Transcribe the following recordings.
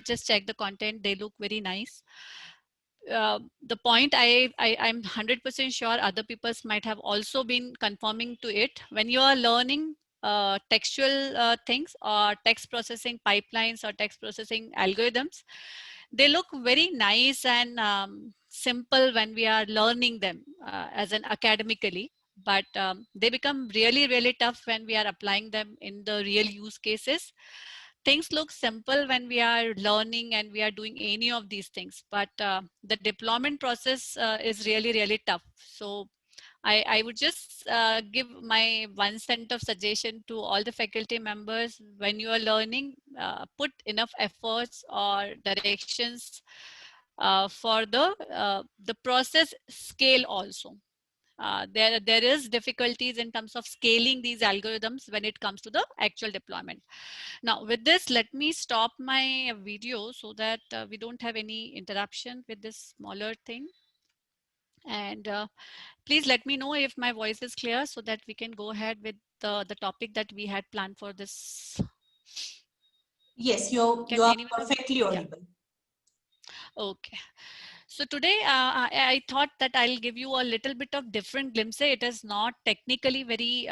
just check the content. They look very nice. The point I'm 100% sure other people might have also been confirming to it. When you are learning textual things or text processing pipelines or text processing algorithms, they look very nice and simple when we are learning them as an academically, but they become really, really tough when we are applying them in the real use cases. Things look simple when we are learning and we are doing any of these things, but the deployment process is really, really tough. So I would just give my 1 cent of suggestion to all the faculty members. When you are learning, put enough efforts or directions for the process scale also. There is difficulties in terms of scaling these algorithms when it comes to the actual deployment. Now with this, let me stop my video so that we don't have any interruption with this smaller thing. And please let me know if my voice is clear so that we can go ahead with the topic that we had planned for this. Yes, you Can are anyone? perfectly Yeah. audible. Okay. So today I thought that I'll give you a little bit of different glimpse. It is not technically very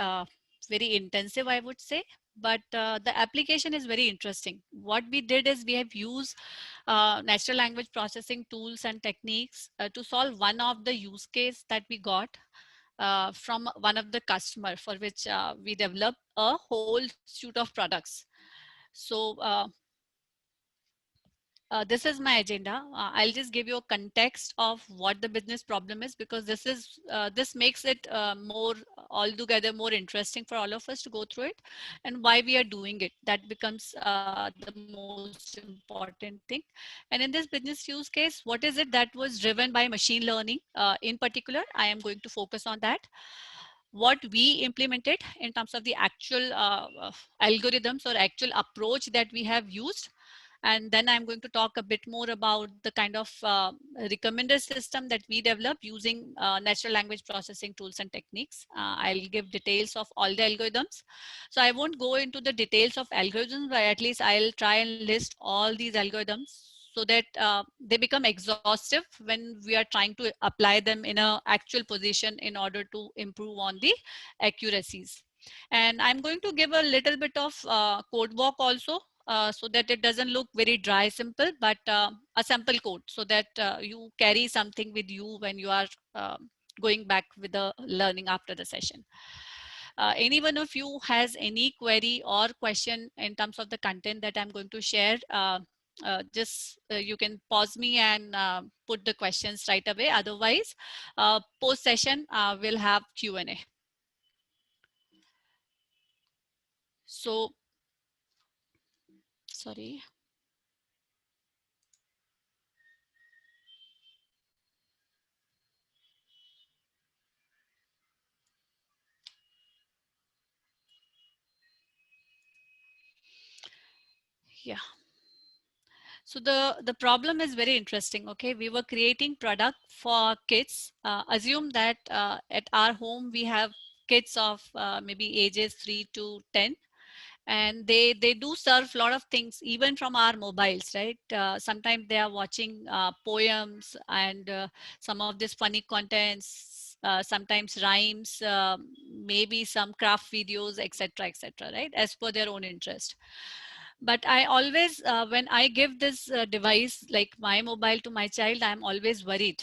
intensive, I would say, but the application is very interesting. What we did is we have used natural language processing tools and techniques to solve one of the use case that we got from one of the customer, for which we developed a whole suite of products. So this is my agenda. I'll just give you a context of what the business problem is, because this makes it more altogether more interesting for all of us to go through it, and why we are doing it. That becomes the most important thing. And in this business use case, what is it that was driven by machine learning? In particular, I am going to focus on that. What we implemented in terms of the actual algorithms or actual approach that we have used, and then I'm going to talk a bit more about the kind of recommender system that we develop using natural language processing tools and techniques. I'll give details of all the algorithms. So I won't go into the details of algorithms, but at least I'll try and list all these algorithms so that they become exhaustive when we are trying to apply them in a actual position in order to improve on the accuracies. And I'm going to give a little bit of code walk also, so that it doesn't look very dry simple, but a sample code, so that you carry something with you when you are going back with the learning after the session. Any one of you has any query or question in terms of the content that I'm going to share, just you can pause me and put the questions right away. Otherwise, post session we'll have Q&A. So, sorry. Yeah. So the problem is very interesting. Okay, we were creating product for kids. Assume that at our home we have kids of maybe ages 3 to 10, and they do serve a lot of things even from our mobiles, right? Sometimes they are watching poems and some of this funny contents, sometimes rhymes, maybe some craft videos, etc., etc., right, as per their own interest. But I always when I give this device like my mobile to my child, I'm always worried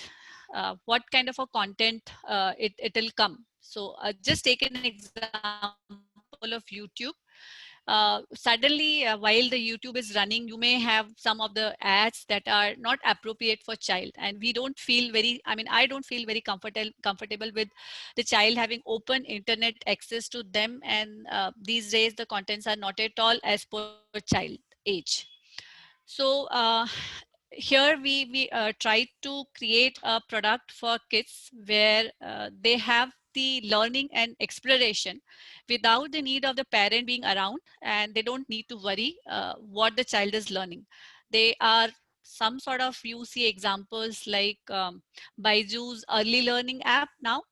what kind of a content it'll come. So just take an example of YouTube. Suddenly while the YouTube is running, you may have some of the ads that are not appropriate for child, and we don't feel very, I mean, I don't feel very comfortable with the child having open internet access to them. And these days the contents are not at all as per child age. So here we try to create a product for kids where they have the learning and exploration without the need of the parent being around, and they don't need to worry what the child is learning. They are some sort of, you see examples like Byju's early learning app now,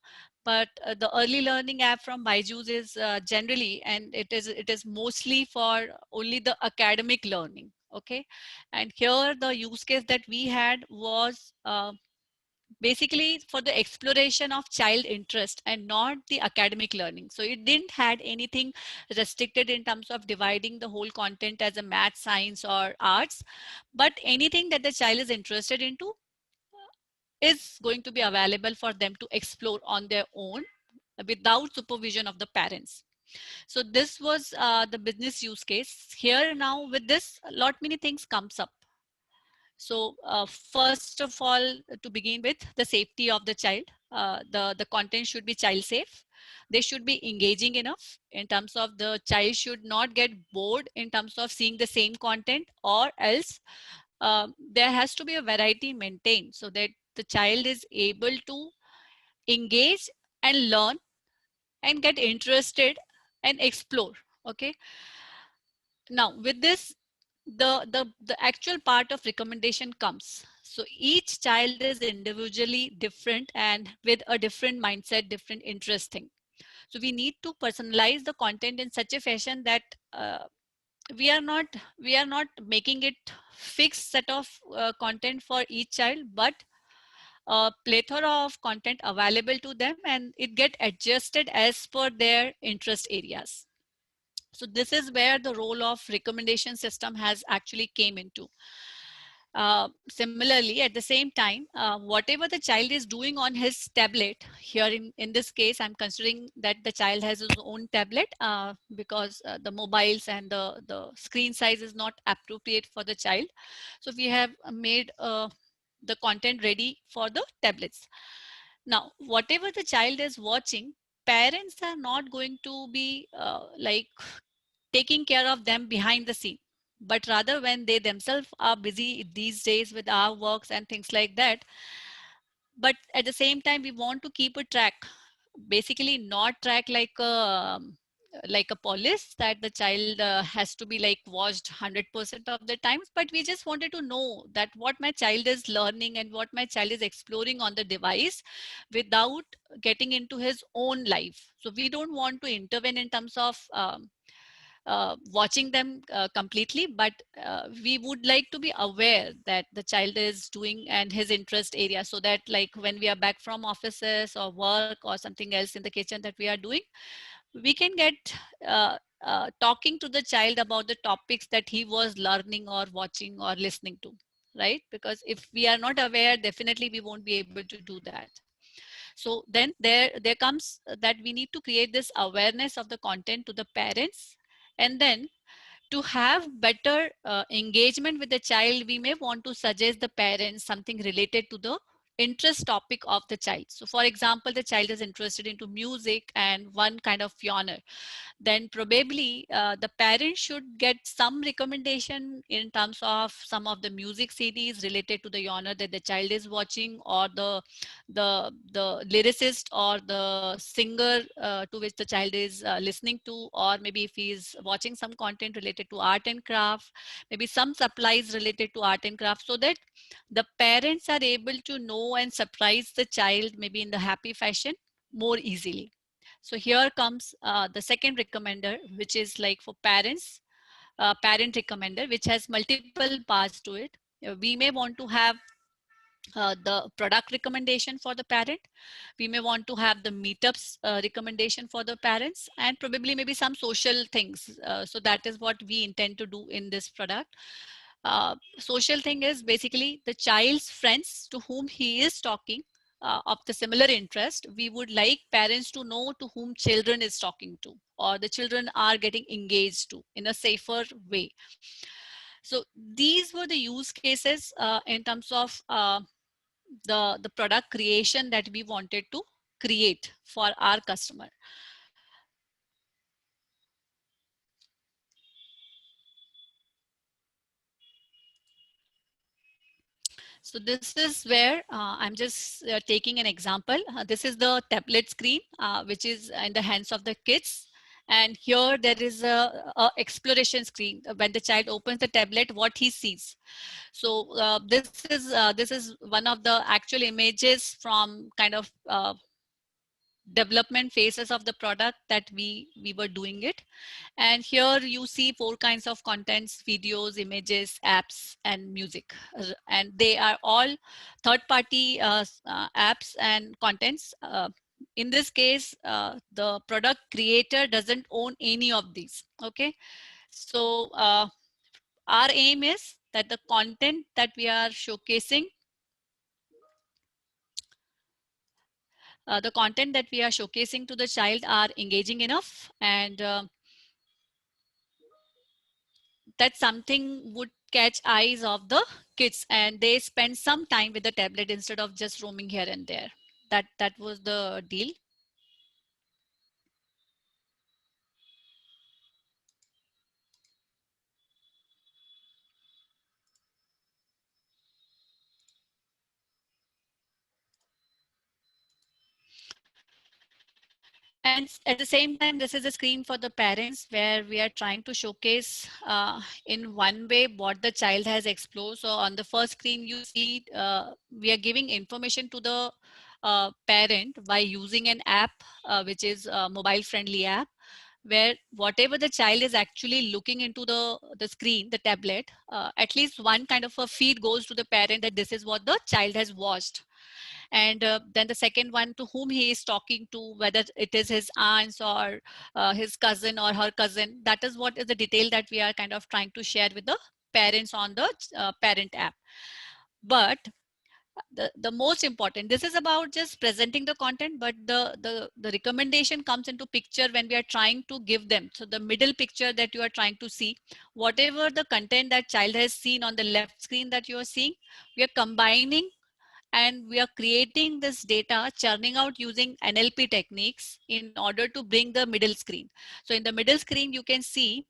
but the early learning app from Byju's is generally, and it is mostly for only the academic learning. Okay, and here the use case that we had was basically for the exploration of child interest and not the academic learning. So it didn't had anything restricted in terms of dividing the whole content as a math, science or arts, but anything that the child is interested into is going to be available for them to explore on their own without supervision of the parents. So this was the business use case. Here now with this, a lot many things comes up. So first of all, to begin with, the safety of the child. The content should be child safe. They should be engaging enough in terms of the child should not get bored in terms of seeing the same content, or else there has to be a variety maintained so that the child is able to engage and learn and get interested and explore. Okay, now with this, the actual part of recommendation comes. So each child is individually different and with a different mindset, different interest thing. So we need to personalize the content in such a fashion that we are not we are not making it fixed set of content for each child, but a plethora of content available to them, and it get adjusted as per their interest areas. So this is where the role of recommendation system has actually came into. Similarly, at the same time, whatever the child is doing on his tablet, here in this case, I'm considering that the child has his own tablet because the mobiles and the screen size is not appropriate for the child. So we have made the content ready for the tablets. Now, whatever the child is watching, parents are not going to be like taking care of them behind the scene, but rather when they themselves are busy these days with our works and things like that. But at the same time, we want to keep a track, basically not track like a police that the child has to be like watched 100% of the times, but we just wanted to know that what my child is learning and what my child is exploring on the device without getting into his own life. So we don't want to intervene in terms of watching them completely, but we would like to be aware that the child is doing and his interest area, so that like when we are back from offices or work or something else in the kitchen that we are doing, we can get talking to the child about the topics that he was learning or watching or listening to, right? Because if we are not aware, definitely we won't be able to do that. So then there comes that we need to create this awareness of the content to the parents, and then to have better engagement with the child, we may want to suggest the parents something related to the interest topic of the child. So for example, the child is interested into music and one kind of genre, then probably the parents should get some recommendation in terms of some of the music CDs related to the genre that the child is watching, or the lyricist or the singer to which the child is listening to, or maybe if he is watching some content related to art and craft, maybe some supplies related to art and craft, so that the parents are able to know and surprise the child maybe in the happy fashion more easily. So here comes the second recommender, which is like for parents, parent recommender, which has multiple parts to it. We may want to have the product recommendation for the parent. We may want to have the meetups recommendation for the parents, and probably maybe some social things. So that is what we intend to do in this product. Social thing is basically the child's friends to whom he is talking of the similar interest. We would like parents to know to whom children is talking to, or the children are getting engaged to in a safer way. So these were the use cases in terms of the product creation that we wanted to create for our customer. So this is where I'm just taking an example. This is the tablet screen, which is in the hands of the kids. And here there is a exploration screen. When the child opens the tablet, what he sees. So this is one of the actual images from kind of development phases of the product that we were doing it. And here you see 4 kinds of contents: videos, images, apps, and music. And they are all third party apps and contents. In this case, the product creator doesn't own any of these. Okay, so our aim is that the content that we are showcasing, to the child are engaging enough, and that something would catch eyes of the kids and they spend some time with the tablet instead of just roaming here and there. That was the deal. And at the same time, this is a screen for the parents where we are trying to showcase in one way what the child has explored. So on the first screen, you see we are giving information to the parent by using an app, which is a mobile friendly app, where whatever the child is actually looking into the screen, the tablet, at least one kind of a feed goes to the parent that this is what the child has watched. And then the second one, to whom he is talking to, whether it is his aunts or his cousin or her cousin, that is what is the detail that we are kind of trying to share with the parents on the parent app. But the most important, this is about just presenting the content, but the recommendation comes into picture when we are trying to give them. So the middle picture that you are trying to see, whatever the content that child has seen on the left screen that you are seeing, we are combining and we are creating this data, churning out using NLP techniques in order to bring the middle screen. So in the middle screen, you can see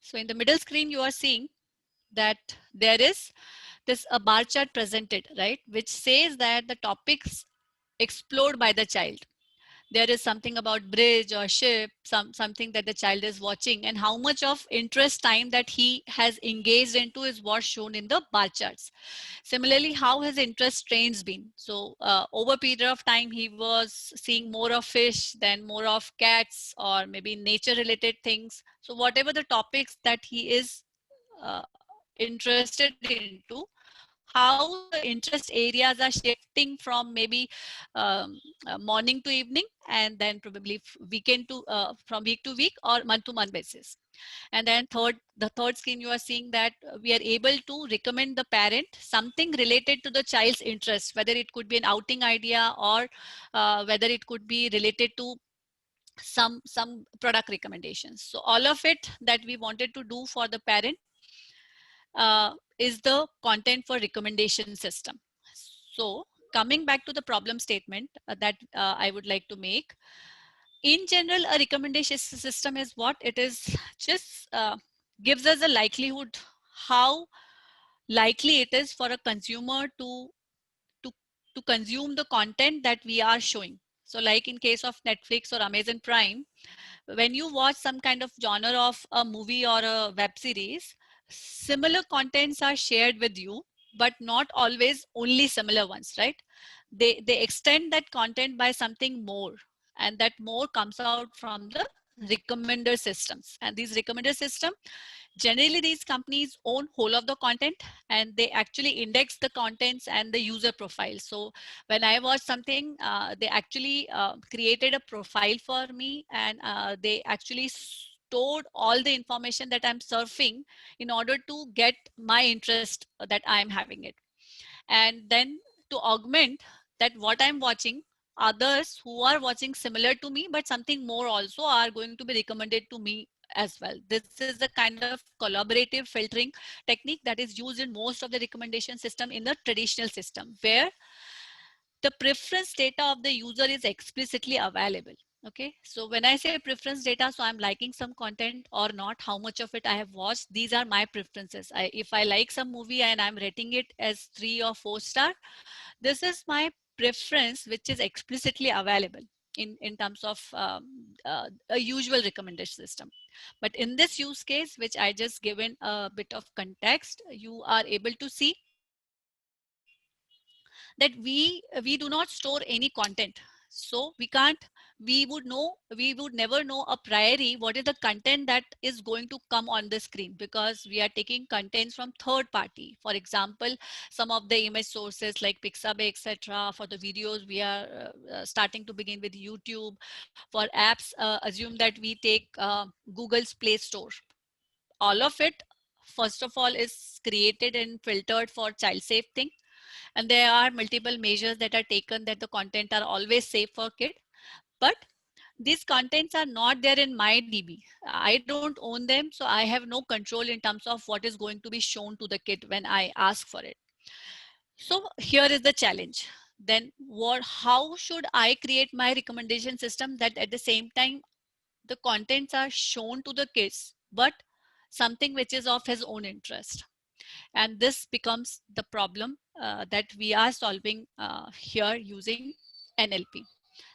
so in the middle screen, you are seeing that there is this a bar chart presented, right, which says that the topics explored by the child. There is something about bridge or ship, something that the child is watching, and how much of interest time that he has engaged into is what's shown in the bar charts. Similarly, how his interest trains been. So over a period of time, he was seeing more of fish, then more of cats, or maybe nature related things. So whatever the topics that he is uh, interested into, how the interest areas are shifting from maybe morning to evening, and then probably weekend to from week to week or month to month basis. And then the third screen, you are seeing that we are able to recommend the parent something related to the child's interest, whether it could be an outing idea or whether it could be related to some product recommendations. So all of it that we wanted to do for the parent is the content for recommendation system. So coming back to the problem statement that I would like to make. In general, a recommendation system is what it is, just gives us a likelihood how likely it is for a consumer to to consume the content that we are showing. So like in case of Netflix or Amazon Prime, when you watch some kind of genre of a movie or a web series, similar contents are shared with you, but not always only similar ones, right? They extend that content by something more, and that more comes out from the recommender systems. And these recommender system, generally these companies own whole of the content, and they actually index the contents and the user profile. So when I watch something, they actually created a profile for me, and they actually stored all the information that I'm surfing in order to get my interest that I'm having it. And then to augment that what I'm watching, others who are watching similar to me but something more also are going to be recommended to me as well. This is the kind of collaborative filtering technique that is used in most of the recommendation system in the traditional system, where the preference data of the user is explicitly available. Okay, so when I say preference data, so I'm liking some content or not, how much of it I have watched, these are my preferences. If I like some movie and I'm rating it as 3 or 4 star, this is my preference which is explicitly available. in terms of a usual recommendation system. But in this use case, which I just given a bit of context, you are able to see that we do not store any content. So we would never know a priori what is the content that is going to come on the screen, because we are taking contents from third party. For example, some of the image sources like Pixabay, etc. For the videos, we are starting to begin with YouTube. For apps, assume that we take Google's Play Store. All of it, first of all, is created and filtered for child safe thing, and there are multiple measures that are taken that the content are always safe for kid. But these contents are not there in my DB. I don't own them, so I have no control in terms of what is going to be shown to the kid when I ask for it. So here is the challenge. Then how should I create my recommendation system that at the same time the contents are shown to the kids, but something which is of his own interest? And this becomes the problem that we are solving here using NLP.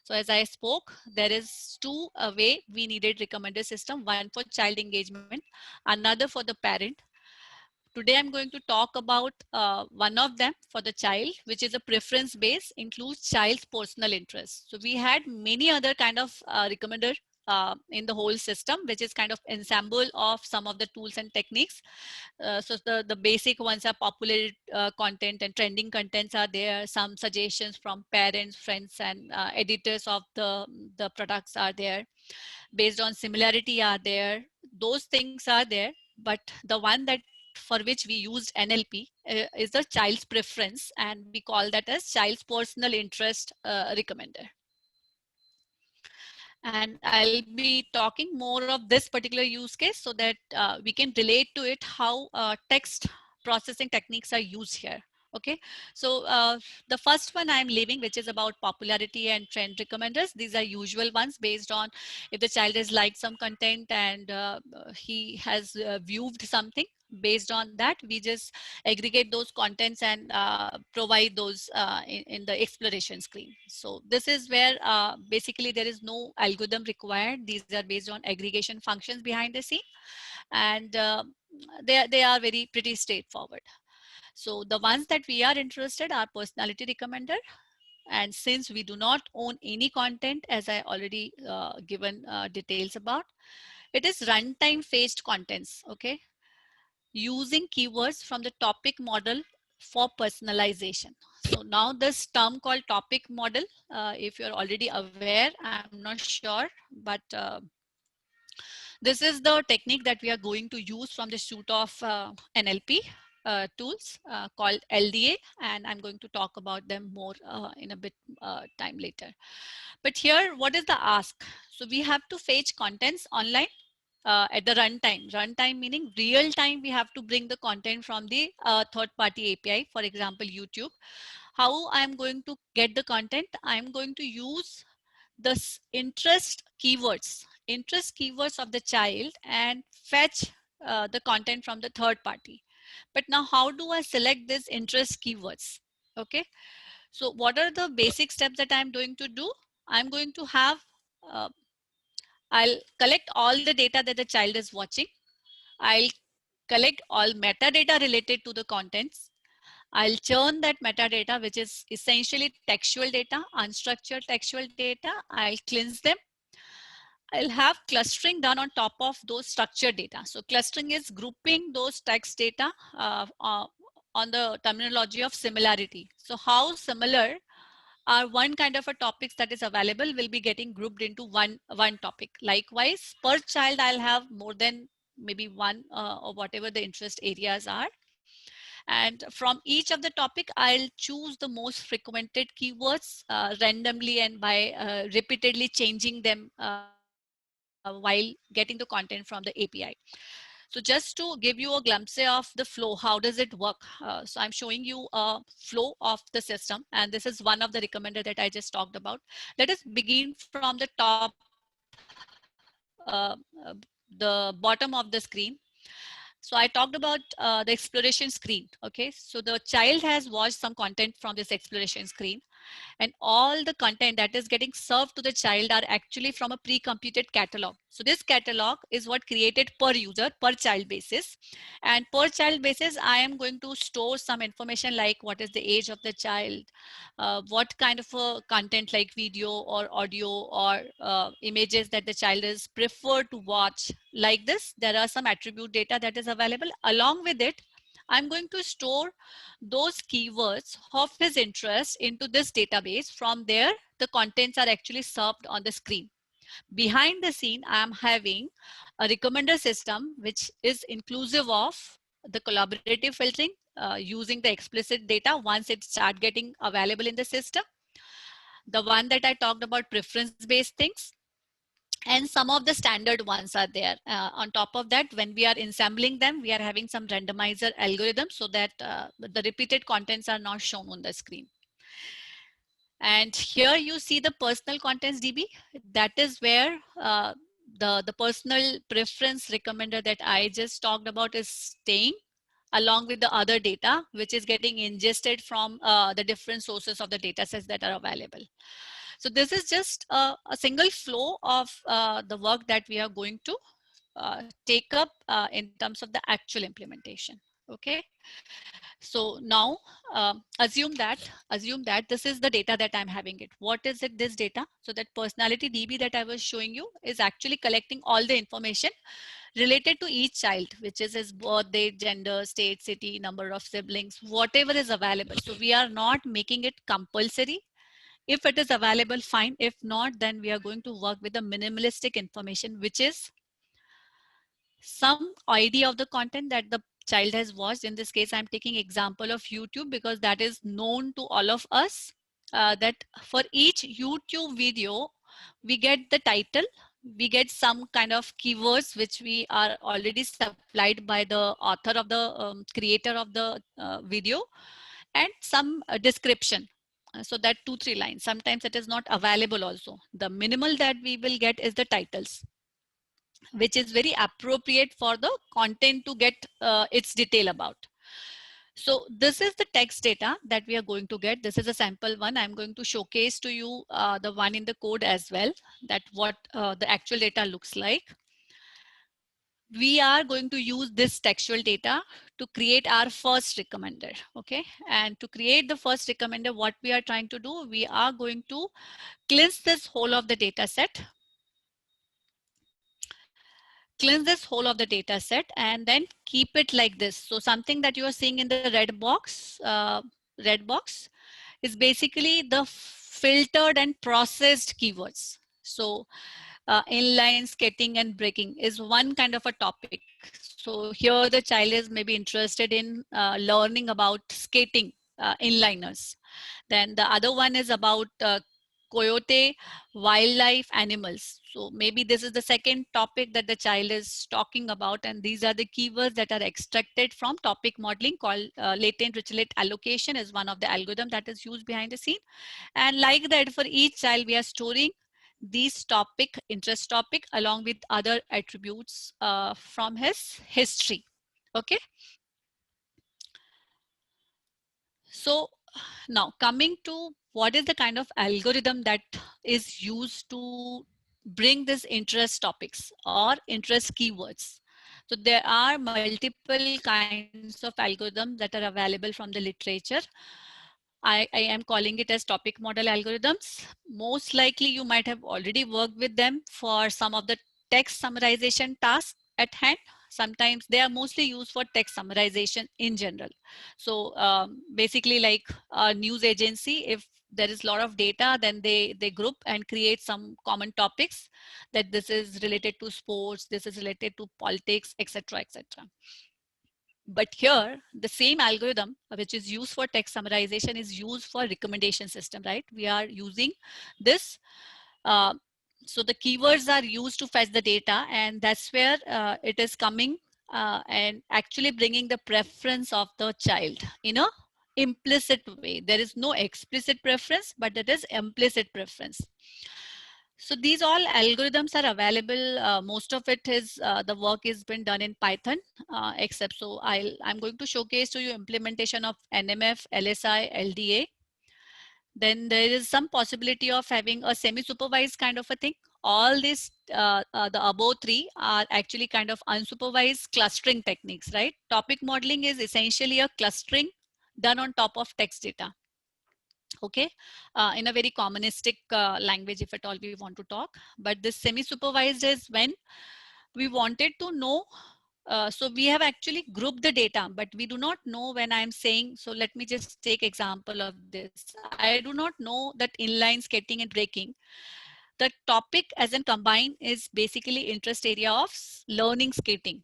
So as I spoke, there is two way we needed recommender system, one for child engagement, another for the parent. Today I'm going to talk about one of them for the child, which is a preference base, includes child's personal interest. So we had many other kind of recommender in the whole system, which is kind of ensemble of some of the tools and techniques. So the basic ones are popular content and trending contents are there. Some suggestions from parents, friends, and editors of the products are there. Based on similarity are there. Those things are there. But the one that for which we used NLP is the child's preference, and we call that as child's personal interest recommender. And I'll be talking more of this particular use case so that we can relate to it how text processing techniques are used here. Okay, so the first one I'm leaving, which is about popularity and trend recommenders. These are usual ones based on if the child has liked some content and he has viewed something. Based on that, we just aggregate those contents and provide those in the exploration screen. So this is where basically there is no algorithm required. These are based on aggregation functions behind the scene, and they are very pretty straightforward. So the ones that we are interested are personality recommender. And since we do not own any content, as I already given details about, it is runtime fetched contents. Okay, using keywords from the topic model for personalization. So now this term called topic model, if you're already aware, I'm not sure, but this is the technique that we are going to use from the suite of NLP tools called LDA, and I'm going to talk about them more in a bit time later. But here, what is the ask? So we have to fetch contents online at the runtime. Runtime meaning real time, we have to bring the content from the third party API, for example, YouTube. How I'm going to get the content? I'm going to use the interest keywords of the child and fetch the content from the third party. But now how do I select these interest keywords? Okay, so what are the basic steps that I'm going to do? I'm going to have uh, I'll collect all the data that the child is watching. I'll collect all metadata related to the contents. I'll churn that metadata, which is essentially textual data, unstructured textual data. I'll cleanse them. I'll have clustering done on top of those structured data. So clustering is grouping those text data on the terminology of similarity. So how similar are one kind of a topics that is available will be getting grouped into one topic. Likewise, per child, I'll have more than maybe one or whatever the interest areas are. And from each of the topic, I'll choose the most frequented keywords randomly and by repeatedly changing them while getting the content from the API. So just to give you a glimpse of the flow, how does it work? So I'm showing you a flow of the system, and this is one of the recommender that I just talked about. Let us begin from the top, the bottom of the screen. So I talked about the exploration screen. Okay, so the child has watched some content from this exploration screen. and all the content that is getting served to the child are actually from a pre-computed catalog. So this catalog is what created per user, per child basis, and per child basis I am going to store some information like what is the age of the child, what kind of a content like video or audio or images that the child is preferred to watch. Like this, there are some attribute data that is available. Along with it, I'm going to store those keywords of his interest into this database. From there, the contents are actually served on the screen. Behind the scene, I am having a recommender system, which is inclusive of the collaborative filtering using the explicit data once it start getting available in the system. The one that I talked about, preference-based things, and some of the standard ones are there. On top of that, when we are ensembling them, we are having some randomizer algorithms so that the repeated contents are not shown on the screen. And here you see the personal contents DB. That is where the personal preference recommender that I just talked about is staying, along with the other data, which is getting ingested from the different sources of the data sets that are available. So this is just a single flow of the work that we are going to take up in terms of the actual implementation. Okay. So now assume that this is the data that I'm having it. What is it, this data? So that personality DB that I was showing you is actually collecting all the information related to each child, which is his birthday, gender, state, city, number of siblings, whatever is available. So we are not making it compulsory. If it is available, fine. If not, then we are going to work with the minimalistic information, which is some idea of the content that the child has watched. In this case, I'm taking example of YouTube because that is known to all of us, that for each YouTube video, we get the title, we get some kind of keywords which we are already supplied by the author of the creator of the video, and some description. So that 2-3 lines. Sometimes it is not available also. The minimal that we will get is the titles, which is very appropriate for the content to get its detail about. So this is the text data that we are going to get. This is a sample one. I'm going to showcase to you the one in the code as well, that what the actual data looks like. We are going to use this textual data to create our first recommender. Okay. And to create the first recommender, what we are trying to do, we are going to cleanse this whole of the data set. Cleanse this whole of the data set and then keep it like this. So something that you are seeing in the red box is basically the filtered and processed keywords. So inline, skating, and breaking is one kind of a topic. So here the child is maybe interested in learning about skating, inliners. Then the other one is about coyote, wildlife, animals. So maybe this is the second topic that the child is talking about, and these are the keywords that are extracted from topic modeling called latent richlet allocation is one of the algorithm that is used behind the scene. And like that, for each child we are storing these topic, interest topic, along with other attributes from his history. Okay. So now coming to what is the kind of algorithm that is used to bring this interest topics or interest keywords. So there are multiple kinds of algorithms that are available from the literature. I am calling it as topic model algorithms. Most likely you might have already worked with them for some of the text summarization tasks at hand. Sometimes they are mostly used for text summarization in general. So basically like a news agency, if there is a lot of data, then they group and create some common topics that this is related to sports, this is related to politics, etc., etc. But here, the same algorithm which is used for text summarization is used for recommendation system, right? We are using this. So the keywords are used to fetch the data, and that's where it is coming and actually bringing the preference of the child in a implicit way. There is no explicit preference, but that is implicit preference. So these all algorithms are available. Most of it is the work is been done in Python, except so I'm going to showcase to you implementation of NMF, LSI, LDA. then there is some possibility of having a semi-supervised kind of a thing. All these, the above three are actually kind of unsupervised clustering techniques, right? Topic modeling is essentially a clustering done on top of text data. Okay, in a very commonistic language, if at all we want to talk. But this semi-supervised is when we wanted to know, so we have actually grouped the data, but we do not know when I'm saying, so let me just take example of this. I do not know that inline skating and breaking, the topic as in combine is basically interest area of learning skating.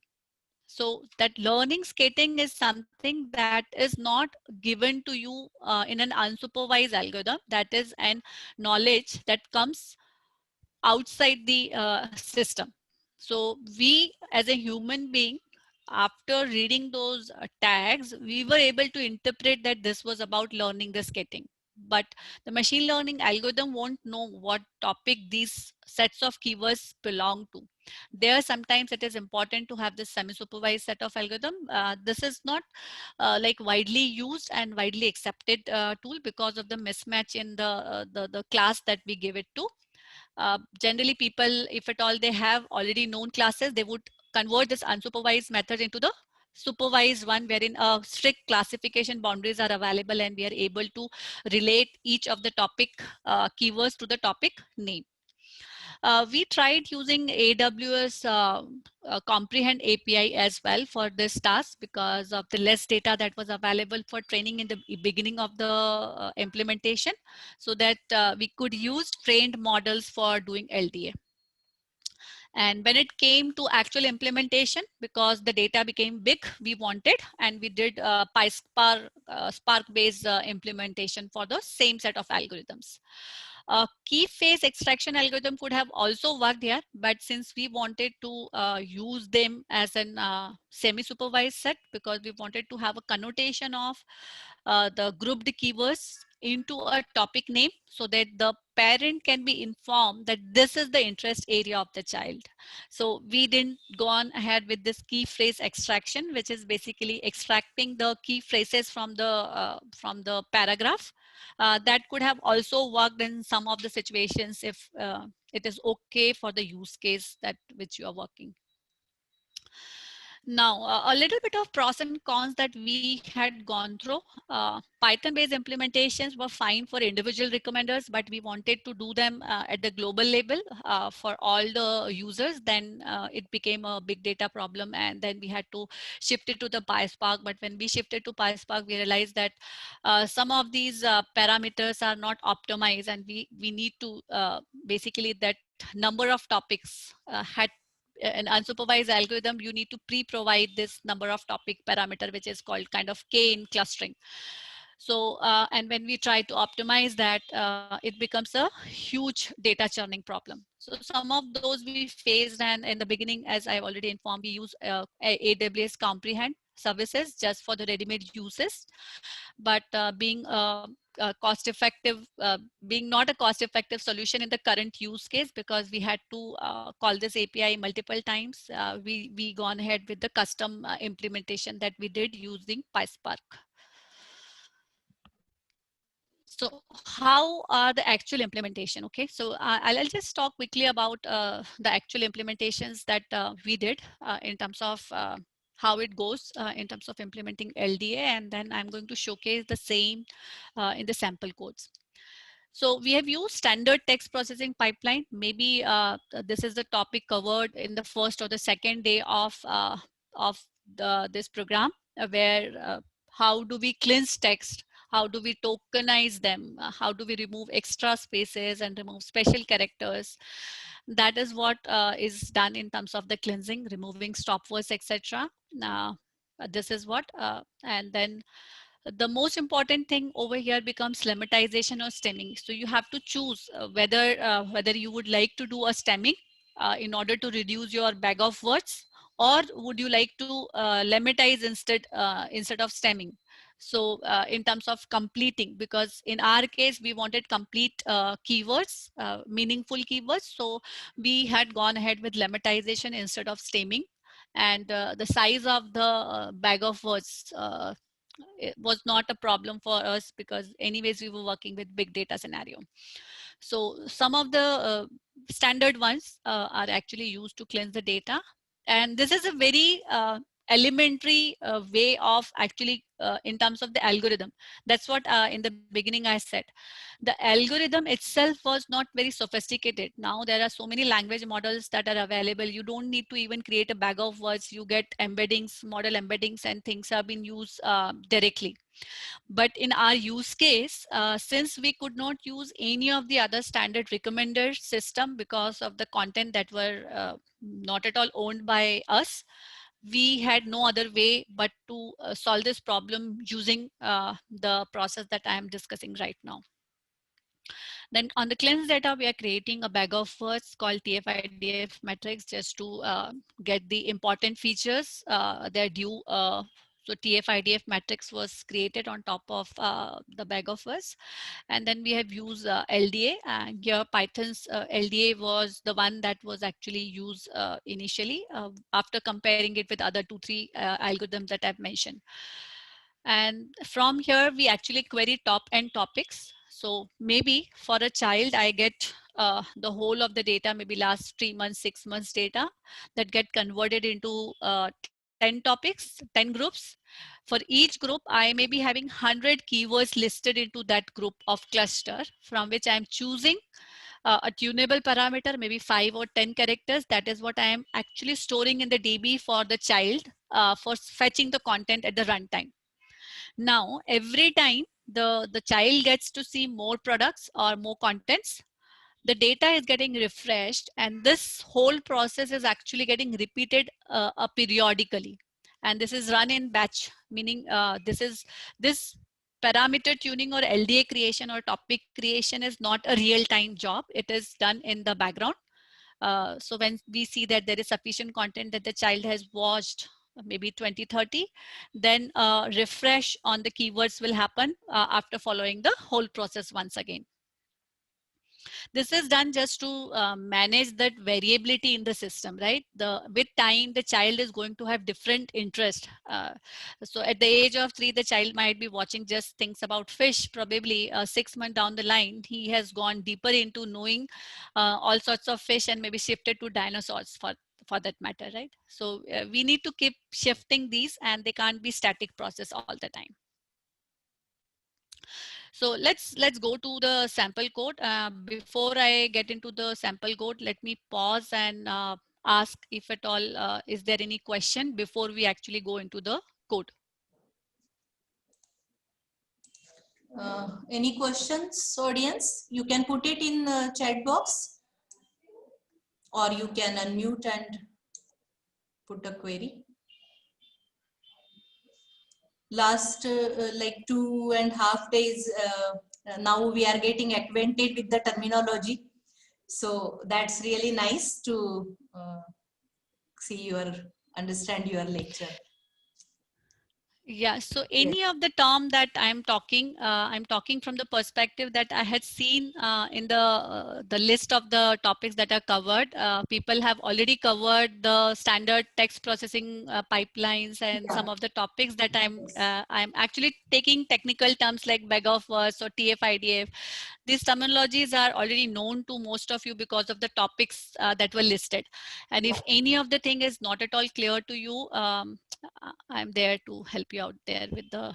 So that learning skating is something that is not given to you in an unsupervised algorithm. That is an knowledge that comes outside the system. So we as a human being, after reading those tags, we were able to interpret that this was about learning the skating. But the machine learning algorithm won't know what topic these sets of keywords belong to. There sometimes it is important to have this semi-supervised set of algorithm. This is not like widely used and widely accepted tool because of the mismatch in the class that we give it to. Generally people, if at all they have already known classes, they would convert this unsupervised method into the supervised one, wherein a strict classification boundaries are available and we are able to relate each of the topic keywords to the topic name. We tried using AWS Comprehend API as well for this task because of the less data that was available for training in the beginning of the implementation, so that we could use trained models for doing LDA. And when it came to actual implementation, because the data became big, we wanted, and we did PySpark Spark-based implementation for the same set of algorithms. Key phase extraction algorithm could have also worked here, but since we wanted to use them as an semi-supervised set, because we wanted to have a connotation of the grouped keywords into a topic name so that the parent can be informed that this is the interest area of the child. So we didn't go on ahead with this key phrase extraction, which is basically extracting the key phrases from the paragraph. That could have also worked in some of the situations if it is okay for the use case that which you are working. Now, a little bit of pros and cons that we had gone through. Python-based implementations were fine for individual recommenders, but we wanted to do them at the global level for all the users. Then it became a big data problem, and then we had to shift it to the PySpark. But when we shifted to PySpark, we realized that some of these parameters are not optimized, and we need to basically that number of topics had an unsupervised algorithm, you need to pre-provide this number of topic parameter, which is called kind of K in clustering. So, and when we try to optimize that, it becomes a huge data churning problem. So some of those we faced, and in the beginning, as I already informed, we use AWS Comprehend services just for the ready-made uses. But being not a cost-effective solution in the current use case, because we had to call this API multiple times, we gone ahead with the custom implementation that we did using PySpark. So how are the actual implementation? Okay, so I'll just talk quickly about the actual implementations that we did in terms of how it goes in terms of implementing LDA, and then I'm going to showcase the same in the sample codes. So we have used standard text processing pipeline. Maybe this is the topic covered in the first or the second day of this program, where how do we cleanse text? How do we tokenize them? How do we remove extra spaces and remove special characters? That is what is done in terms of the cleansing, removing stop words, etc. This is what, and then the most important thing over here becomes lemmatization or stemming. So you have to choose whether you would like to do a stemming in order to reduce your bag of words, or would you like to lemmatize instead of stemming. So in terms of completing, because in our case we wanted complete keywords, meaningful keywords, so we had gone ahead with lemmatization instead of stemming. And the size of the bag of words it was not a problem for us because anyways we were working with big data scenario. So some of the standard ones are actually used to cleanse the data. And this is a very elementary way of actually in terms of the algorithm. That's what in the beginning I said. The algorithm itself was not very sophisticated. Now there are so many language models that are available. You don't need to even create a bag of words. You get embeddings, model embeddings, and things have been used directly. But in our use case, since we could not use any of the other standard recommender system because of the content that were not at all owned by us, we had no other way but to solve this problem using the process that I am discussing right now. Then on the cleanse data, we are creating a bag of words called TF-IDF metrics just to get the important features they're due. So TF-IDF matrix was created on top of the bag of words. And then we have used LDA, and here Python's LDA was the one that was actually used initially after comparing it with other 2-3 algorithms that I've mentioned. And from here, we actually query top end topics. So maybe for a child, I get the whole of the data, maybe last 3 months, 6 months data that get converted into 10 topics, 10 groups. For each group, I may be having 100 keywords listed into that group of cluster from which I'm choosing a tunable parameter, maybe 5 or 10 characters. That is what I am actually storing in the DB for the child for fetching the content at the runtime. Now, every time the child gets to see more products or more contents, the data is getting refreshed, and this whole process is actually getting repeated periodically. And this is run in batch, meaning this parameter tuning or LDA creation or topic creation is not a real-time job. It is done in the background. So when we see that there is sufficient content that the child has watched, maybe 20, 30, then refresh on the keywords will happen after following the whole process once again. This is done just to manage that variability in the system, right? With time, the child is going to have different interest. So at the age of 3, the child might be watching just things about fish. Probably 6 months down the line, he has gone deeper into knowing all sorts of fish and maybe shifted to dinosaurs for that matter, right? So we need to keep shifting these, and they can't be static process all the time. So let's go to the sample code. Before I get into the sample code, let me pause and ask if at all is there any question before we actually go into the code. Any questions, audience? You can put it in the chat box, or you can unmute and put a query. Last like 2.5 days, now we are getting acquainted with the terminology. So that's really nice to understand your lecture. Yeah, so Yes. any of the term that I'm talking from the perspective that I had seen in the list of the topics that are covered. People have already covered the standard text processing pipelines and some of the topics that I'm actually taking technical terms like bag of words or TF-IDF. These terminologies are already known to most of you because of the topics that were listed. And if any of the thing is not at all clear to you, I'm there to help you out there with the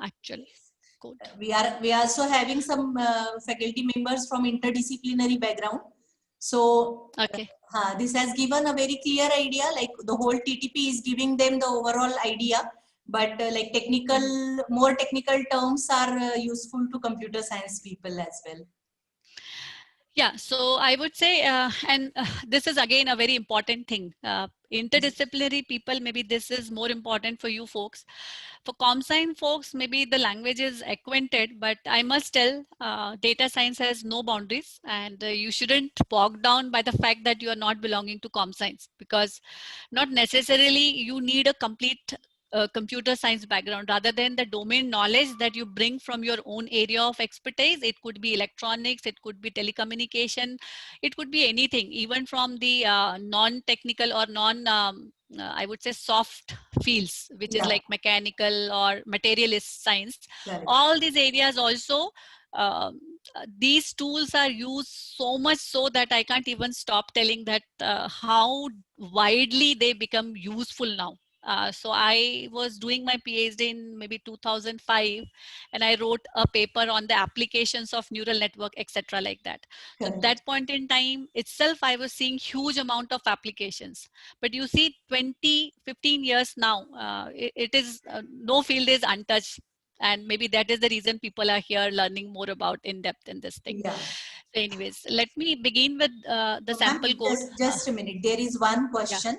actual code. We are also having some faculty members from interdisciplinary background. So Okay. this has given a very clear idea, like the whole TTP is giving them the overall idea, but like more technical terms are useful to computer science people as well. Yeah, so I would say, and this is again a very important thing. Interdisciplinary people, maybe this is more important for you folks. For ComSci folks, maybe the language is acquainted, but I must tell, data science has no boundaries, and you shouldn't bog down by the fact that you are not belonging to ComSci, because not necessarily you need a complete computer science background. Rather than the domain knowledge that you bring from your own area of expertise, it could be electronics, it could be telecommunication, it could be anything, even from the non-technical or I would say soft fields, which is Yeah, like mechanical or materialist science. correct. All these areas also, these tools are used so much so that I can't even stop telling that how widely they become useful now. So I was doing my PhD in maybe 2005, and I wrote a paper on the applications of neural network, etc., like that. So Correct. that point in time itself, I was seeing huge amount of applications. But you see, 20, 15 years now, it is no field is untouched, and maybe that is the reason people are here learning more about in depth in this thing. Yeah. So anyways, let me begin with the Ma'am, sample code. just a minute. There is one Yeah, question.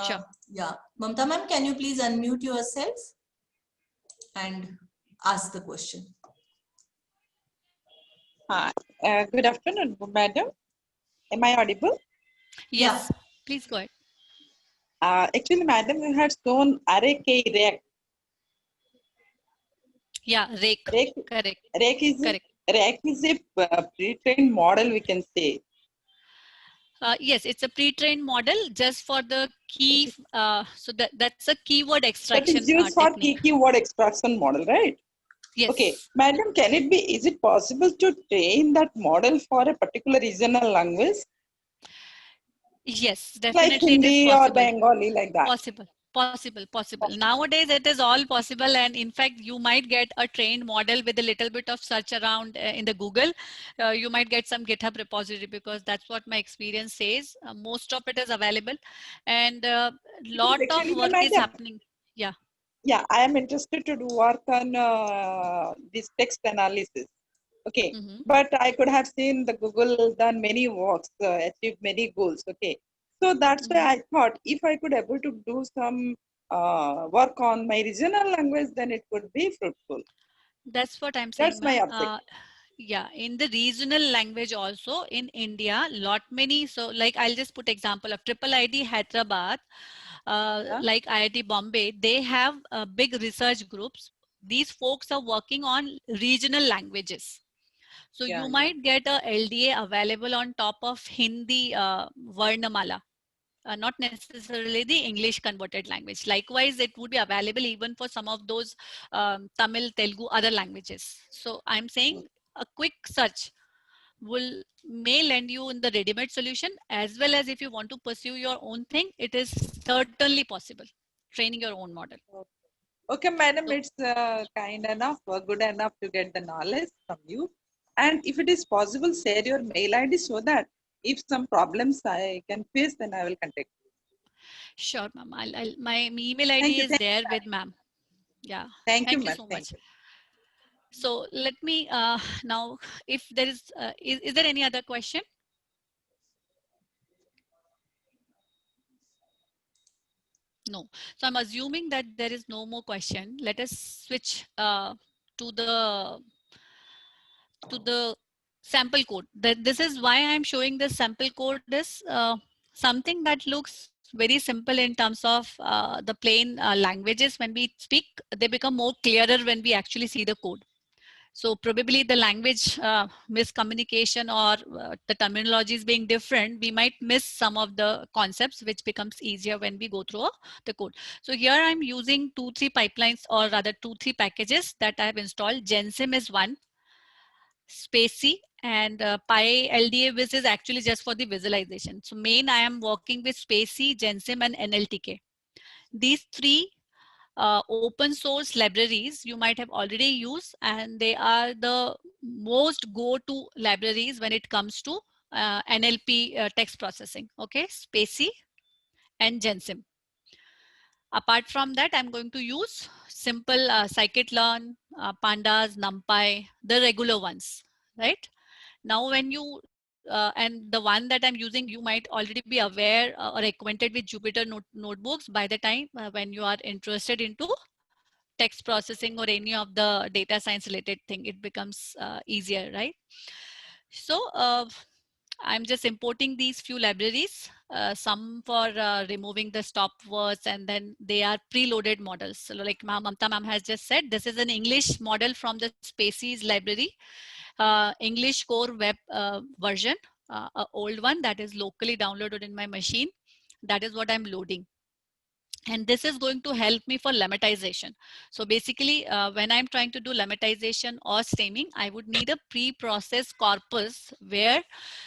sure. Yeah. Mamta ma'am, can you please unmute yourself and ask the question? Hi, good afternoon, madam. Am I audible? Yeah. Yes, please go ahead. Actually, madam, you had shown array K rec. Yeah, rake. Rec, Correct. rec is Correct. rec is a pre-trained model, we can say. Yes, it's a pre-trained model just for the key. So that's a keyword That is extraction used for technique. keyword extraction model, right? Okay, Yes. madam, can it be? Is it possible to train that model for a particular regional language, Yes, like definitely it is Hindi or possible. Bengali, like that? Possible. Nowadays, it is all possible. And in fact, you might get a trained model with a little bit of search around in the Google. You might get some GitHub repository, because that's what my experience says. Most of it is available, and Because lot of actually, work is madam, happening. Yeah. yeah, I am interested to do work on this text analysis. Okay, Hmm. but I could have seen the Google done many works, achieved many goals. Okay, so that's why Hmm. I thought if I could able to do some work on my regional language, then it could be fruitful. That's what I'm saying, That's my ma'am. objective. Yeah, in the regional language also in India, lot many. So like I'll just put example of Triple ID Hyderabad, Yeah, like IIT Bombay. They have big research groups. These folks are working on regional languages. So yeah, you yeah. might get a LDA available on top of Hindi Varnamala. Not necessarily the English converted language. Likewise, it would be available even for some of those Tamil, Telugu, other languages. So I'm saying a quick search will may lend you in the ready-made solution, as well as if you want to pursue your own thing, it is certainly possible. Training your own model. Okay, madam, So it's kind enough, good enough to get the knowledge from you. And if it is possible, share your mail ID so that if some problems I can face, then I will contact you. sure, ma'am. My email Thank ID you. is there with ma'am. Yeah. Thank you, Thank you ma'am. so Thank much. you. So let me now, if there is there any other question? No. So I'm assuming that there is no more question. Let us switch to the to the sample code. This is why I'm showing this sample code is something that looks very simple in terms of the plain languages. When we speak, they become more clearer when we actually see the code. So probably the language miscommunication or the terminologies being different, we might miss some of the concepts, which becomes easier when we go through the code. So here I'm using 2-3 pipelines, or rather 2-3 packages that I have installed. Gensim is one, Spacey, and PyLDA, which is actually just for the visualization. So main, I am working with Spacey, Gensim, and NLTK. These three open source libraries you might have already used, and they are the most go-to libraries when it comes to NLP text processing. Okay, Spacey and Gensim. Apart from that, I'm going to use simple scikit-learn, pandas, numpy, the regular ones, right? Now when you and the one that I'm using, you might already be aware or acquainted with Jupyter notebooks by the time when you are interested into text processing or any of the data science related thing, it becomes easier, right? So I'm just importing these few libraries, some for removing the stop words, and then they are preloaded models. So like Mamta ma'am has just said, this is an English model from the Spacies library, English core web version, a old one that is locally downloaded in my machine. That is what I'm loading. And this is going to help me for lemmatization. So basically, when I'm trying to do lemmatization or stemming, I would need a pre-processed corpus where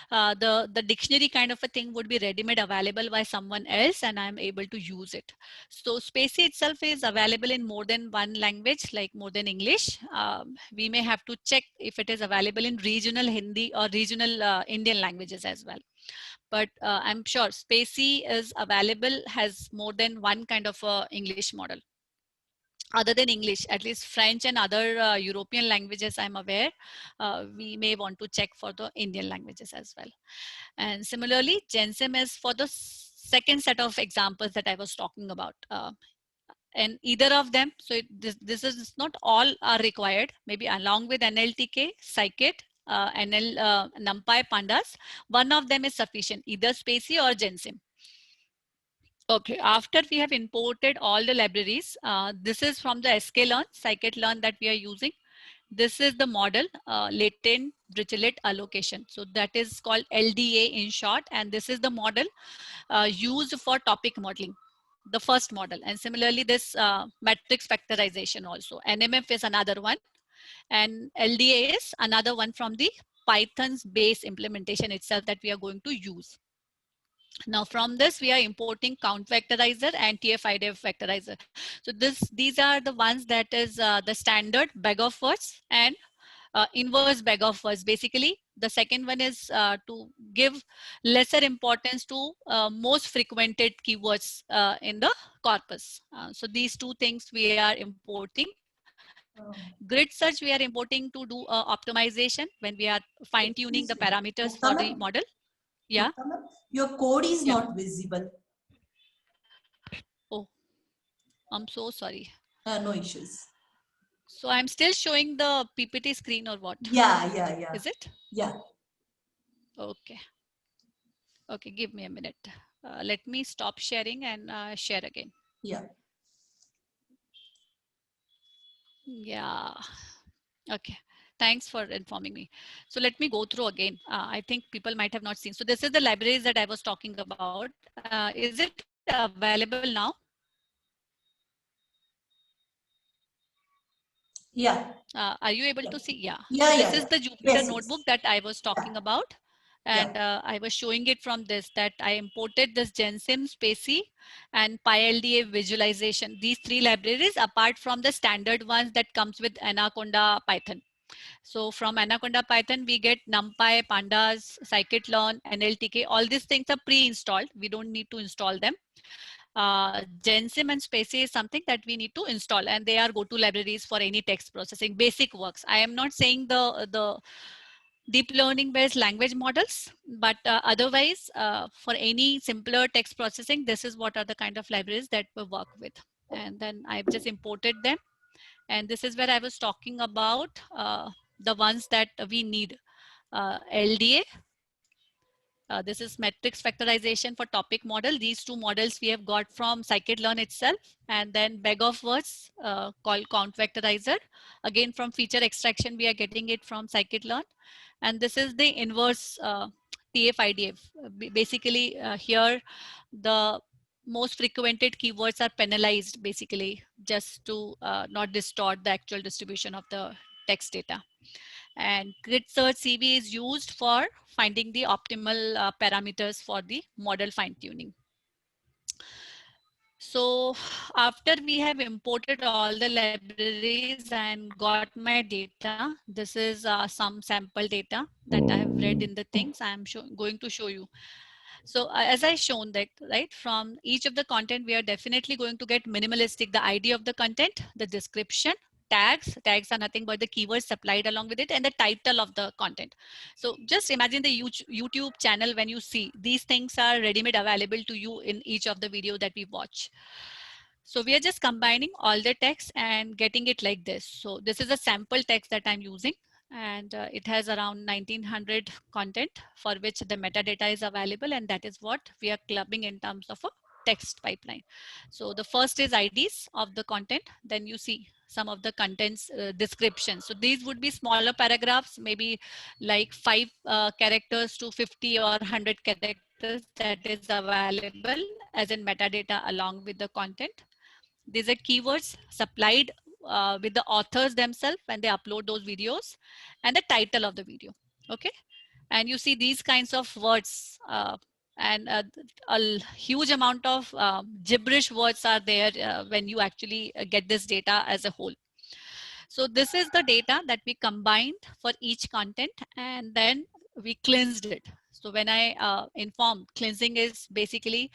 the dictionary kind of a thing would be ready-made available by someone else, and I'm able to use it. So Spacy itself is available in more than one language, like more than English. We may have to check if it is available in regional Hindi or regional Indian languages as well. But I'm sure Spacy is available, has more than one kind of English model. Other than English, at least French and other European languages I'm aware, we may want to check for the Indian languages as well. And similarly, GenSim is for the second set of examples that I was talking about. And either of them, so this is not all are required, maybe along with NLTK, Scikit, NumPy, Pandas, one of them is sufficient, either Spacy or GenSim. Okay, after we have imported all the libraries, this is from the sklearn, scikit-learn that we are using. This is the model, latent dirichlet allocation. So that is called LDA in short, and this is the model used for topic modeling, the first model. And similarly, this matrix factorization also. NMF is another one, and LDA is another one from the Python's base implementation itself that we are going to use. Now from this, we are importing count vectorizer and TF-IDF vectorizer. So these are the ones that is the standard bag of words and inverse bag of words. Basically, the second one is to give lesser importance to most frequented keywords in the corpus. So these two things we are importing. Grid search we are importing to do optimization when we are fine tuning the parameters for the model. Yeah. Your code is Yeah. not visible. Oh, I'm so sorry. No issues. So I'm still showing the PPT screen or what? Yeah. Is it? Yeah. Okay. Okay, give me a minute. Let me stop sharing and share again. Yeah. Yeah. Okay. Thanks for informing me. So let me go through again. I think people might have not seen. So this is the libraries that I was talking about. Is it available now? Yeah. Are you able to see? Yeah. Yeah, So yeah. this is the Jupyter Yes, notebook yes. that I was talking about. And I was showing it from this, that I imported this GenSim, Spacy, and PyLDA visualization. These three libraries, apart from the standard ones that comes with Anaconda Python. So from Anaconda Python, we get NumPy, Pandas, Scikit-learn, NLTK. All these things are pre-installed. We don't need to install them. GenSim and Spacy is something that we need to install, and they are go-to libraries for any text processing. Basic works. I am not saying the deep learning based language models, but otherwise for any simpler text processing, this is what are the kind of libraries that we work with. And then I've just imported them, and this is where I was talking about the ones that we need. LDA, this is matrix factorization for topic model. These two models we have got from scikit-learn itself, and then bag of words called count vectorizer. Again, from feature extraction, we are getting it from scikit-learn. And this is the inverse TF-IDF. Basically, here the most frequented keywords are penalized, basically, just to not distort the actual distribution of the text data. And grid search CV is used for finding the optimal parameters for the model fine tuning. So after we have imported all the libraries and got my data, this is some sample data that I have read in the things I'm going to show you. So as I shown that, right, from each of the content, we are definitely going to get minimalistic, the ID of the content, the description, tags are nothing but the keywords supplied along with it, and the title of the content. So just imagine the YouTube channel. When you see these things are ready-made available to you in each of the video that we watch. So we are just combining all the text and getting it like this. So this is a sample text that I'm using, and it has around 1900 content for which the metadata is available, and that is what we are clubbing in terms of a text pipeline. So the first is IDs of the content. Then you see some of the contents description. So these would be smaller paragraphs, maybe like 5 characters to 50 or 100 characters that is available as in metadata along with the content. These are keywords supplied with the authors themselves when they upload those videos, and the title of the video. Okay, and you see these kinds of words and a huge amount of gibberish words are there when you actually get this data as a whole. So this is the data that we combined for each content, and then we cleansed it. So when I inform, cleansing is basically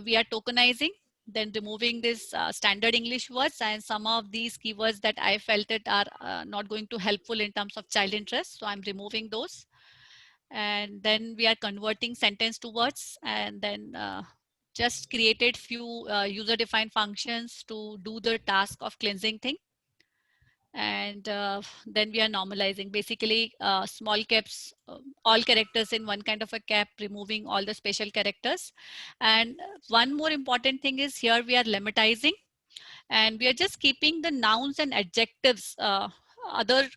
we are tokenizing, then removing this standard English words and some of these keywords that I felt it are not going to helpful in terms of child interest. So I'm removing those. And then we are converting sentence to words, and then just created few user defined functions to do the task of cleansing thing. And then we are normalizing, basically small caps, all characters in one kind of a cap, removing all the special characters. And one more important thing is here we are lemmatizing, and we are just keeping the nouns and adjectives. Other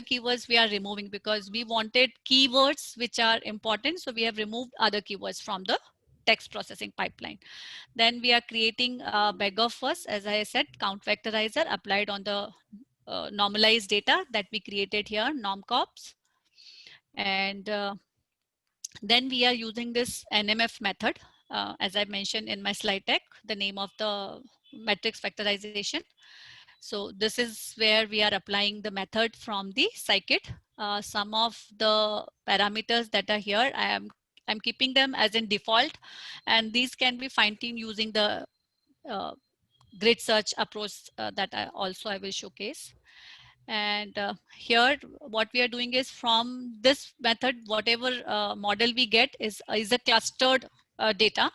keywords we are removing because we wanted keywords which are important, so we have removed other keywords from the text processing pipeline. Then we are creating beggar first, as I said, count vectorizer applied on the normalized data that we created here, normcorps. And then we are using this NMF method, as I mentioned in my slide deck, the name of the matrix vectorization. So this is where we are applying the method from the scikit. Some of the parameters that are here, I'm keeping them as in default, and these can be fine-tuned using the grid search approach that I will showcase. And here what we are doing is, from this method, whatever model we get is a clustered data.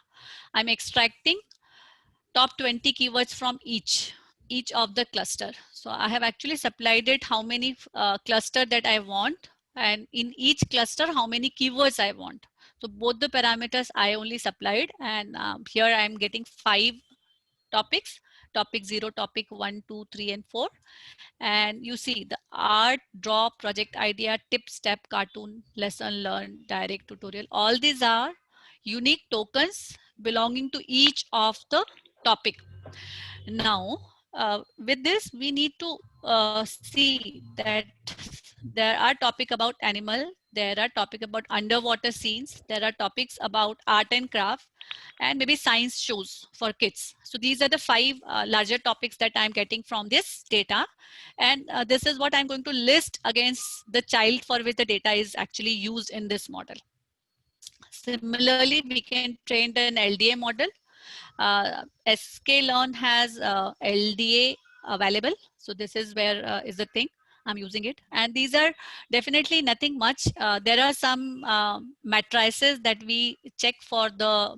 I'm extracting top 20 keywords from each of the cluster. So I have actually supplied it how many cluster that I want, and in each cluster how many keywords I want. So both the parameters I only supplied, and here I am getting 5 topics: topic 0, topic 1, 2, 3, and 4. And you see the art, draw, project idea, tip, step, cartoon, lesson learned, direct, tutorial. All these are unique tokens belonging to each of the topic. Now, with this, we need to see that there are topic about animal, there are topic about underwater scenes, there are topics about art and craft, and maybe science shows for kids. So these are the 5 larger topics that I'm getting from this data. And this is what I'm going to list against the child for which the data is actually used in this model. Similarly, we can train an LDA model. sklearn has LDA available. So this is where is the thing I'm using it. And these are definitely nothing much. There are some matrices that we check for the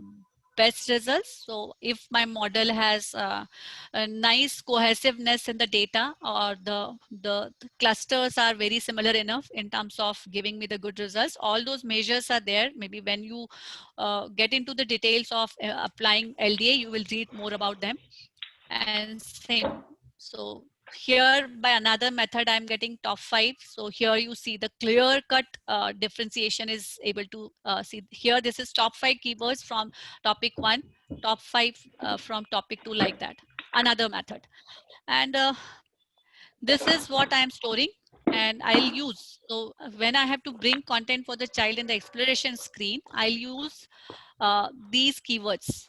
best results. So if my model has a nice cohesiveness in the data, or the clusters are very similar enough in terms of giving me the good results, all those measures are there. Maybe when you get into the details of applying LDA, you will read more about them. And same, so here by another method, I'm getting top 5. So here you see the clear cut differentiation is able to see here. This is top 5 keywords from topic 1, top 5 from topic 2, like that. Another method. And this is what I'm storing and I'll use. So when I have to bring content for the child in the exploration screen, I'll use these keywords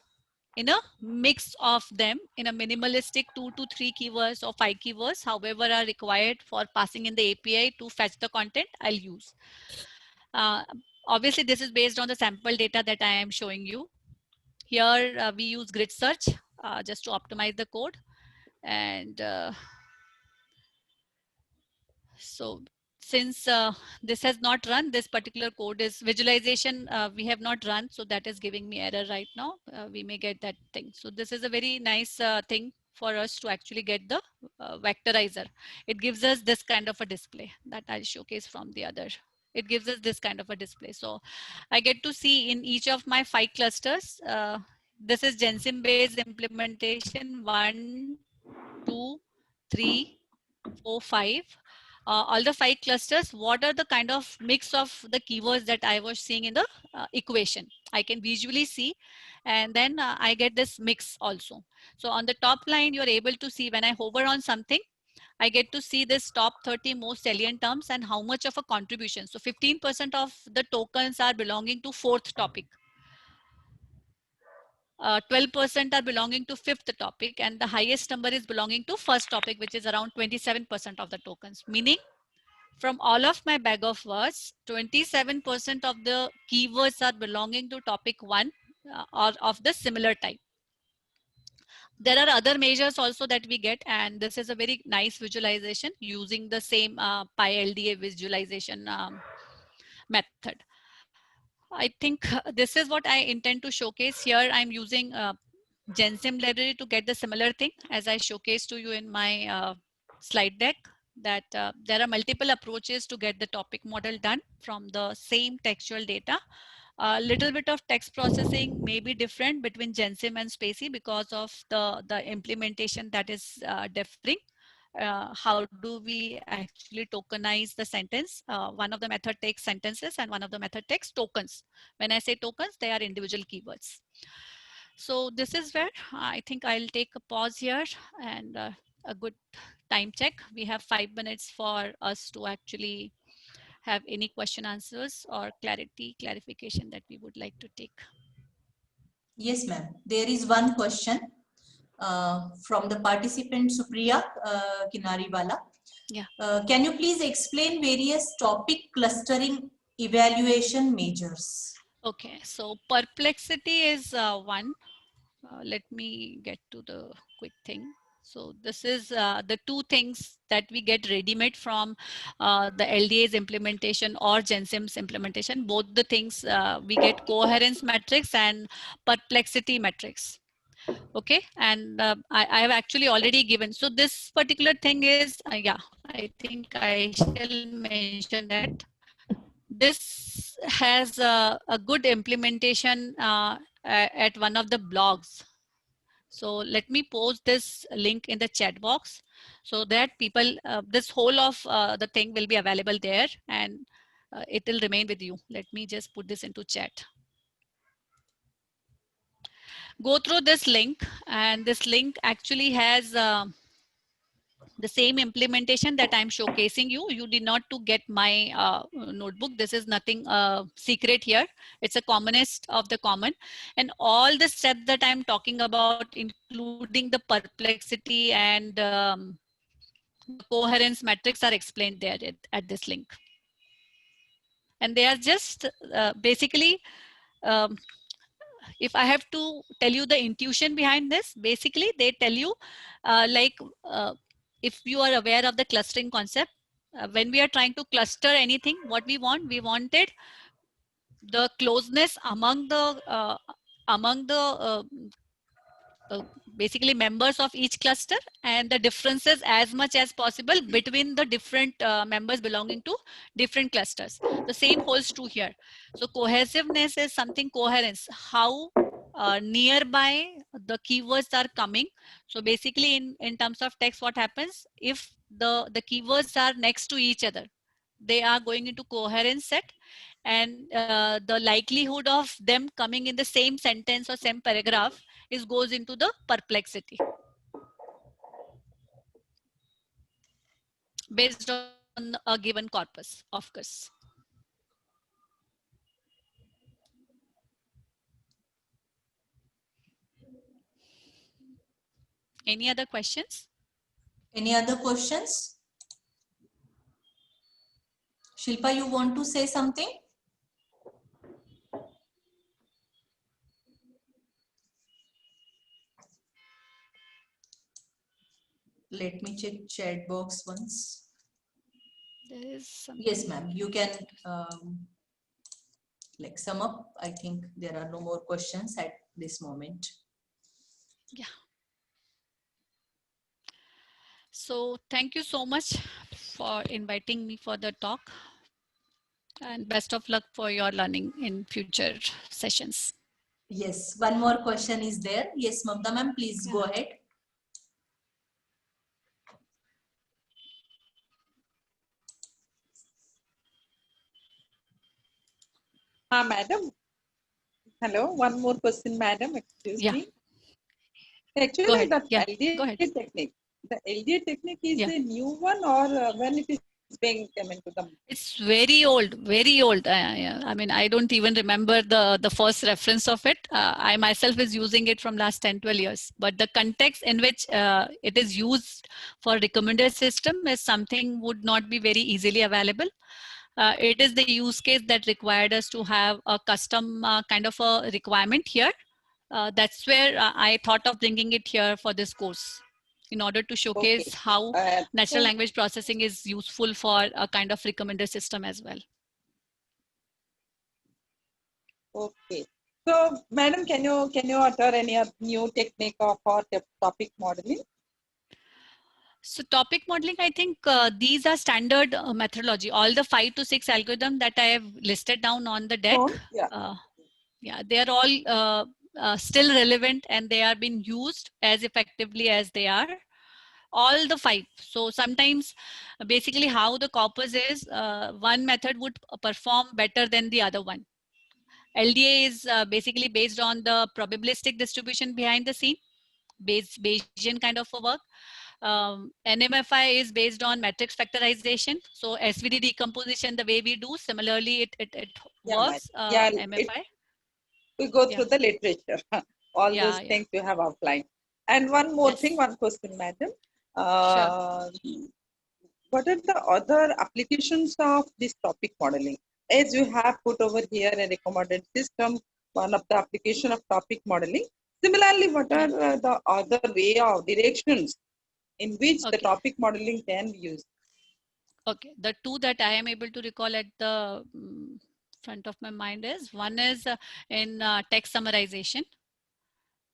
in a mix of them, in a minimalistic 2 to 3 keywords or 5 keywords, however are required for passing in the API to fetch the content, I'll use. Obviously, this is based on the sample data that I am showing you. Here we use grid search just to optimize the code. And so since this has not run, this particular code is visualization, we have not run, so that is giving me error right now. We may get that thing. So this is a very nice thing for us to actually get the vectorizer. It gives us this kind of a display that I'll showcase from the other. It gives us this kind of a display. So I get to see in each of my 5 clusters, this is Gensim based implementation 1, 2, 3, 4, 5. All the 5 clusters, what are the kind of mix of the keywords that I was seeing in the equation? I can visually see, and then I get this mix also. So on the top line, you're able to see when I hover on something, I get to see this top 30 most salient terms and how much of a contribution. So 15% of the tokens are belonging to fourth topic. 12% are belonging to fifth topic, and the highest number is belonging to first topic, which is around 27% of the tokens. Meaning, from all of my bag of words, 27% of the keywords are belonging to topic 1 or of the similar type. There are other measures also that we get, and this is a very nice visualization using the same PyLDA visualization method. I think this is what I intend to showcase here. I'm using GenSim library to get the similar thing as I showcased to you in my slide deck, that there are multiple approaches to get the topic model done from the same textual data. A little bit of text processing may be different between GenSim and Spacy because of the implementation that is differing. How do we actually tokenize the sentence? One of the method takes sentences and one of the method takes tokens. When I say tokens, they are individual keywords. So this is where I think I'll take a pause here and a good time check. We have 5 minutes for us to actually have any question answers or clarification that we would like to take. Yes, ma'am. There is one question from the participant Supriya Kinariwala. Yeah. Can you please explain various topic clustering evaluation measures? Okay, so perplexity is one. Let me get to the quick thing. So this is the two things that we get ready-made from the LDA's implementation or GenSim's implementation. Both the things we get coherence metrics and perplexity metrics. Okay, and I have actually already given. So this particular thing is, yeah, I think I shall mention that. This has a good implementation at one of the blogs. So let me post this link in the chat box so that people, this whole of the thing will be available there, and it will remain with you. Let me just put this into chat. Go through this link, and this link actually has the same implementation that I'm showcasing you. You did not to get my notebook. This is nothing secret here. It's a commonest of the common. And all the steps that I'm talking about, including the perplexity and the coherence metrics, are explained there at this link. And they are just basically, if I have to tell you the intuition behind this, basically they tell you if you are aware of the clustering concept, when we are trying to cluster anything, what we wanted the closeness among the basically members of each cluster, and the differences as much as possible between the different members belonging to different clusters. The same holds true here. So cohesiveness is something, coherence, how nearby the keywords are coming. So basically in terms of text, what happens if the keywords are next to each other, they are going into coherence set, and the likelihood of them coming in the same sentence or same paragraph goes into the perplexity based on a given corpus, of course. Any other questions? Any other questions? Shilpa, you want to say something? Let me check chat box once. There is something. Yes, ma'am. You can like sum up. I think there are no more questions at this moment. Yeah. So thank you so much for inviting me for the talk, and best of luck for your learning in future sessions. Yes, one more question is there. Yes, Mamta ma'am, please go ahead. Madam. Hello, one more question, madam. Excuse Yeah, me. go Actually, ahead. that Yeah, go LDA ahead. technique, the LDA technique is Yeah. a new one, or when it is being come into the It's very old, very old. Yeah. I mean, I don't even remember the first reference of it. I myself is using it from last 10, 12 years. But the context in which it is used for recommender system is something would not be very easily available. It is the use case that required us to have a custom kind of a requirement here. That's where I thought of bringing it here for this course in order to okay. showcase how natural So, language processing is useful for a kind of recommender system as well. okay. So, madam, can you utter any new technique of or topic modeling? So topic modeling, I think these are standard methodology. All the 5 to 6 algorithms that I have listed down on the deck, Oh, yeah. yeah, they are all still relevant and they are being used as effectively as they are. All the 5. So sometimes basically how the corpus is, one method would perform better than the other one. LDA is basically based on the probabilistic distribution behind the scene, Bayesian kind of a work. NMFI is based on matrix factorization. So SVD decomposition, the way we do, similarly it Yeah, madam. works, Yeah, MFI. we go Yeah, through the literature. All yeah, those yeah. things you have outlined. And one more thing, Yes, one question, madam. sure. Uh, what are the other applications of this topic modeling? As you have put over here a recommended system, one of the application of topic modeling. Similarly, what Yeah. are the other way of directions in which the Okay. topic modeling can be used? Okay. The two that I am able to recall at the front of my mind is one is in text summarization.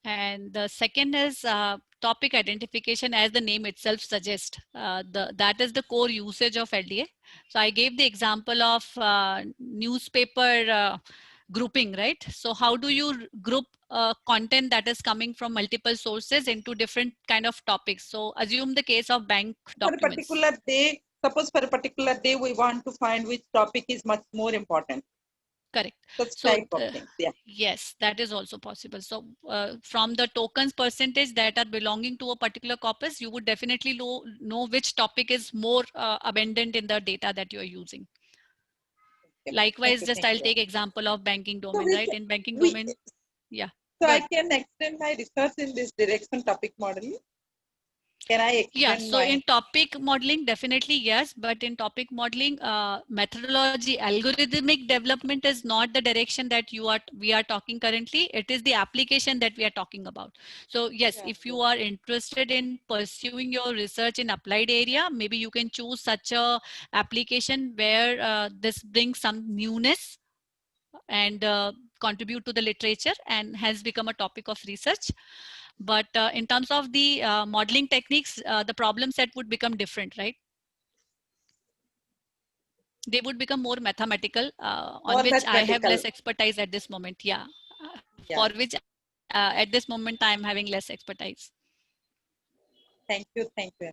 And the second is topic identification, as the name itself suggests. That is the core usage of LDA. So I gave the example of newspaper grouping, right? So how do you group content that is coming from multiple sources into different kind of topics? So assume the case of bank For a documents. particular day, suppose for a particular day, we want to find which topic is much more important. Correct. Such So type of things. Yeah. yes, that is also possible. So from the tokens percentage that are belonging to a particular corpus, you would definitely know which topic is more abundant in the data that you're using. Okay, madam. Thank Likewise, you. just Thank I'll you. take example of banking So domain, right? In banking we domain, yeah, so I good. can extend my research in this direction topic modeling. Can I Yeah, extend so my in topic modeling, definitely yes, but in topic modeling, methodology, algorithmic development is not the direction that we are talking currently. It is the application that we are talking about. So yes, yeah, if yeah. you are interested in pursuing your research in applied area, maybe you can choose such a application where this brings some newness and contribute to the literature and has become a topic of research. But in terms of the modeling techniques, the problem set would become different, right? They would become more mathematical, on More which I have mathematical. less expertise at this moment. Yeah, for Yeah. which at this moment I am having less expertise. Thank you. Thank you.